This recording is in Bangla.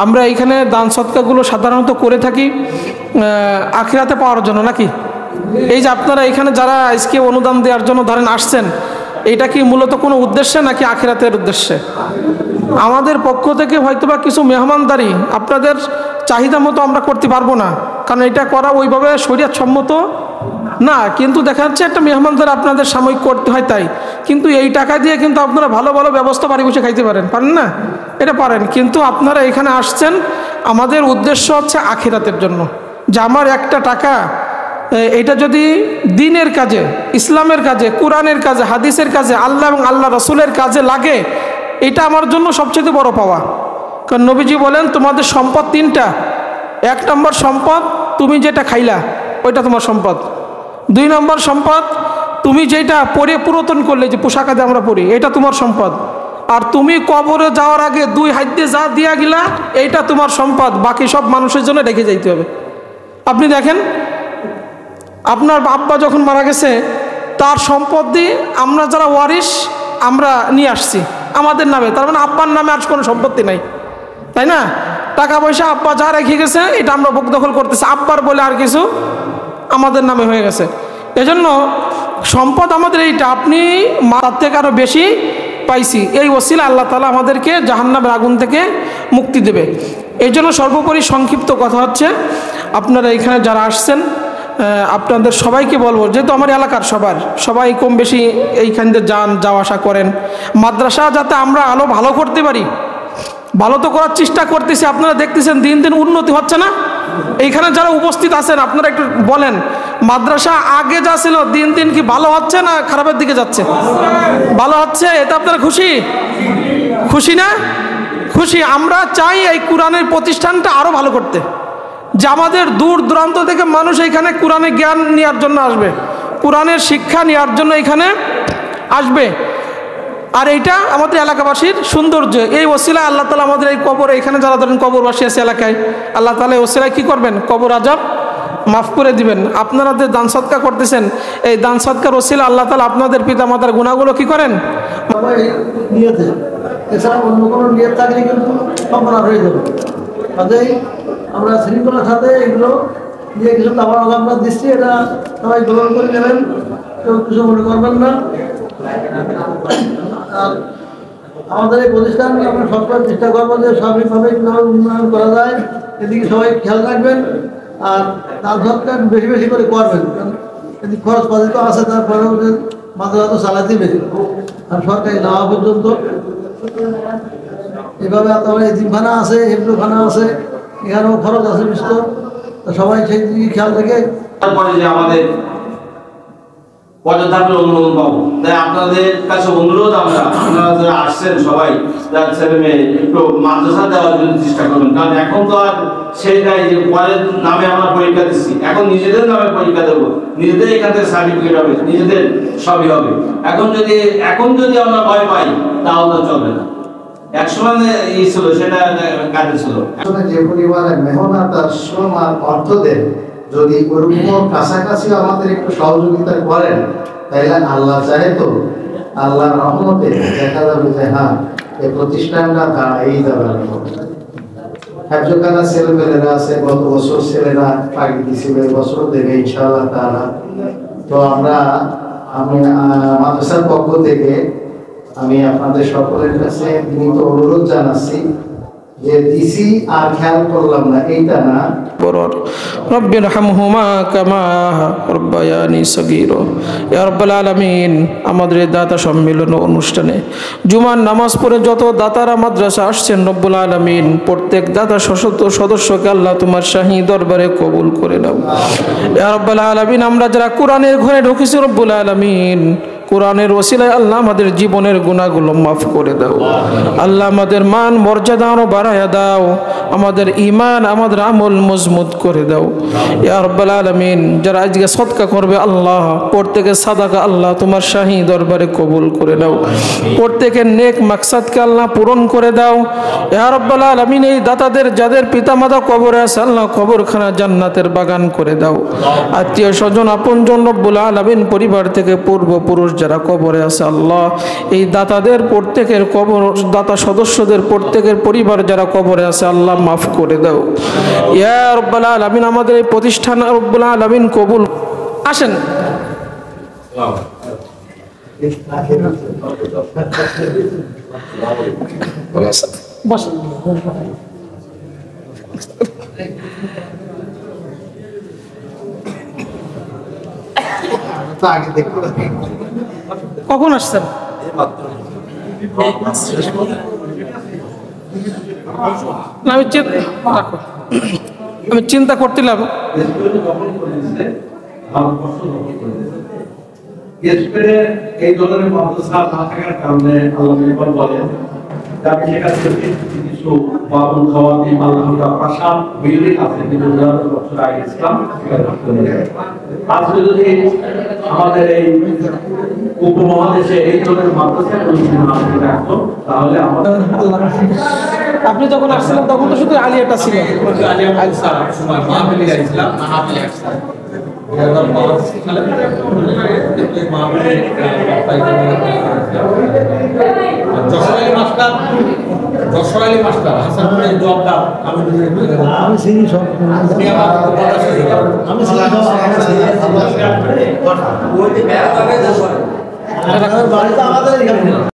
আমরা এইখানে দান সৎকারগুলো সাধারণত করে থাকি আখিরাতে পাওয়ার জন্য, নাকি? এই যে আপনারা এখানে যারা আজকে অনুদান দেওয়ার জন্য ধরেন আসছেন, এটা কি মূলত কোনো উদ্দেশ্যে নাকি আখিরাতের উদ্দেশ্যে? আমাদের পক্ষ থেকে হয়তোবা কিছু মেহমানদারি আপনাদের চাহিদা মতো আমরা করতে পারবো না, কারণ এটা করা ওইভাবে শরীয়ত সম্মত না, কিন্তু দেখা যাচ্ছে একটা মেহমানদারি আপনাদের সাময়িক করতে হয় তাই। কিন্তু এই টাকা দিয়ে কিন্তু আপনারা ভালো ভালো ব্যবস্থা বাড়ি বসে খাইতে পারেন না? এটা পারেন, কিন্তু আপনারা এখানে আসছেন আমাদের উদ্দেশ্য হচ্ছে আখিরাতের জন্য, যে আমার একটা টাকা এটা যদি দ্বীনের কাজে, ইসলামের কাজে, কোরআনের কাজে, হাদিসের কাজে, আল্লাহ এবং আল্লাহ রসুলের কাজে লাগে, এটা আমার জন্য সবচেয়ে বড় পাওয়া। কারণ নবীজি বলেন তোমাদের সম্পদ তিনটা। 1 নম্বর সম্পদ তুমি যেটা খাইলা ওইটা তোমার সম্পদ। 2 নম্বর সম্পদ তুমি যেটা পরে পুরাতন করলে, যে পোশাক আদি আমরা পরি, এটা তোমার সম্পদ। আর তুমি কবরে যাওয়ার আগে 2 হাত দিয়ে যা দিয়া গেলা এইটা তোমার সম্পদ, বাকি সব মানুষের জন্য রেখে যাইতে হবে। আপনি দেখেন আপনার আব্বা যখন মারা গেছে তার সম্পদ দিয়ে আমরা যারা ওয়ারিশ আমরা নিয়ে আসছি আমাদের নামে, তার মানে আব্বার নামে আর কোনো সম্পত্তি নাই, তাই না? টাকা পয়সা আব্বা যা রেখে গেছে এটা আমরা ভোগ দখল করতেছি, আব্বার বলে আর কিছু আমাদের নামে হয়ে গেছে। এজন্য সম্পদ আমাদের এইটা, আপনি তার থেকে আরও বেশি পাইছি, এই ওসিলা আল্লাহ তাআলা আমাদেরকে জাহান্নামের আগুন থেকে মুক্তি দেবে। এই জন্য সর্বোপরি সংক্ষিপ্ত কথা হচ্ছে, আপনারা এখানে যারা আসছেন আপনাদের সবাইকে বলবো, যেহেতু আমার এলাকার সবাই কম বেশি এইখান দিয়ে যাওয়া আসা করেন, মাদ্রাসা যাতে আমরা আলো ভালো করতে পারি, ভালো তো করার চেষ্টা করতেছি। আপনারা দেখতেছেন দিন দিন উন্নতি হচ্ছে না? এইখানে যারা উপস্থিত আছেন আপনারা একটু বলেন, মাদ্রাসা আগে যা ছিল দিন দিন কি ভালো হচ্ছে না খারাপের দিকে যাচ্ছে? ভালো হচ্ছে, এটা আপনারা খুশি না? খুশি। আমরা চাই এই কোরআনের প্রতিষ্ঠানটা আরো ভালো করতে, যে আমাদের দূর দূরান্ত থেকে মানুষ এখানে কোরআনের জ্ঞান নেওয়ার জন্য আসবে, কোরআনের শিক্ষা নেওয়ার জন্য এখানে আসবে। আর এইটা আমাদের এলাকাবাসীর সৌন্দর্য। এই ওসিলায় আল্লাহ তাআলা আমাদের এই কবরে, এখানে যারা ধরেন কবরবাসী আছে এলাকায়, আল্লাহ তাআলা এই ওসিলায় কী করবেন? কবর আযাব মাফ করে দিবেন। আপনারা যে দান সদকা করতেছেন, এই দান সদকার ওসিলা আল্লাহ তাআলা আপনাদের পিতামাতার গুনাহগুলো কি করেন? এছাড়া অন্য কোনো নিয়ত থাকলে কিন্তু সম্পন্ন হয়ে যাবে। কাজেই আমরা শৃঙ্খলার সাথে এগুলো নিয়ে কিছু আমরা দিচ্ছি, এটা সবাই গ্রহণ করে নেবেন, কেউ কিছু মনে করবেন না। আর আমাদের এই প্রতিষ্ঠান আমরা সবসময় চেষ্টা করবো যে স্বাভাবিকভাবে কীভাবে উন্নয়ন করা যায়, এদিকে সবাই খেয়াল রাখবেন। আর দান সৎকার বেশি বেশি করে করবেন, কারণ এদিকে খরচ পাতি আছে, তারপরেও যে মাদ্রাসা তো চালাতেই বেশি, আর সরকারি নেওয়া পর্যন্ত এভাবে তারপরে এতিমখানা আছে, হেফজোখানা আছে, এখানেও খরচ আছে বিস্তর, সবাই সেই দিকে খেয়াল রেখে তারপরে যে আমাদের পর্যাপ্ত অনুমোদন পাবো। তাই আপনাদের কাছে অনুরোধ, আপনারা যারা আসছেন সবাই যার ছেলে মেয়ে একটু মাদ্রাসা দেওয়ার জন্য চেষ্টা করবেন, কারণ এখন তো আর সেই নাই যে পরের নামে আমরা পরীক্ষা দিচ্ছি, এখন নিজেদের নামে পরীক্ষা দেবো, নিজেদের এখান থেকে সার্টিফিকেট হবে, নিজেদের সবই হবে। এখন যদি আমরা ভয় পাই তাহলে চলবে না। একসময় ছিল সেটা কাজে ছিল, যে পরিমাণে মেহনত আর শ্রম আর অর্থ দেন, যদি ওরকম কাছাকাছি আমাদের একটু সহযোগিতা করেন, তাইলে আল্লাহ চাহে তো আল্লাহর রহমতে দেখা যাবে যে হ্যাঁ এই প্রতিষ্ঠানটা দাঁড়াই যাবে। একজনখানা ছেলেমেয়েরা আছে, গত বছর ছেলেরা পাড়ি দিয়েছিল, এই বছর দেবে ইনশাআল্লাহ তাআলা। তো আমি মাদ্রাসার পক্ষ থেকে আমি আপনাদের সকলের কাছে বিনীত অনুরোধ জানাচ্ছি যে দিছি আর খেয়াল করলাম না, এইটা না। রব্বির হামহুমা কামা রব্বায়ানি সগীরা। ইয়া রাব্বাল আলামিন, আমাদের দাতা সম্মেলন অনুষ্ঠানে জুমার নামাজ পড়ে যত দাতারা মাদ্রাসা আসছেন, রব্বুল আলামিন প্রত্যেক দাতা সদস্যকে আল্লাহ তোমার শাহী দরবারে কবুল করে নাও। ইয়া রাব্বাল আলামিন, আমরা যারা কোরআনের ঘরে ঢুকেছি, রব্বুল আলামিন কোরআনের ওসিলায় আল্লাহ আমাদের জীবনের গুনাহগুলো মাফ করে দাও। আল্লাহ আমাদের মান মর্যাদা আরো বাড়ায়া দাও। আমাদের ঈমান আমাদের আমল মজবুত করে দাও ইয়া রাব্বাল আলামিন। যারা আজকে সদকা করবে আল্লাহ প্রত্যেকের সাদাকা আল্লাহ তোমার শাহী দরবারে কবুল করে দাও, প্রত্যেকের নেক মাকসাদকে আল্লাহ পূরণ করে দাও ইয়া রাব্বাল আলামিন। এই দাতাদের যাদের পিতামাতা কবরে আছে আল্লাহ কবরখানা জান্নাতের বাগান করে দাও। আত্মীয় স্বজন আপনজন রব্বুল আলামিন পরিবার থেকে পূর্বপুরুষ যারা কবরে আছে আল্লাহ এই দাতাদের প্রত্যেকের কবর দাতা সদস্যদের প্রত্যেকের পরিবার যারা কবরে আছে আল্লাহ মাফ করে দাও ইয়া রাব্বাল আলামিন। আমাদের এই প্রতিষ্ঠান রব্বুল আলামিন কবুল। আসেন বসেন। কখন আসছেন? আমি চিন্তা করছিলাম এই ধরনের মাদ্রাসা না থাকার কারণে আল্লাহ বলেন কিছু বাবুল খাওয়াতি আল্লাহটা প্রাসাদ বিল্ডিং আছে কিন্তু বছর আগে ইসলাম আজকে যদি আমাদের এই উপমহাদেশে এই ধরনের মাদ্রাসা রাখতো তাহলে আমাদের আপনি যখন আসছিলেন তখন তো শুধু আলিয়াটা ছিল। যশোরালী মাস্টার হাসানপুরের জবদার বাড়িতে আমাদের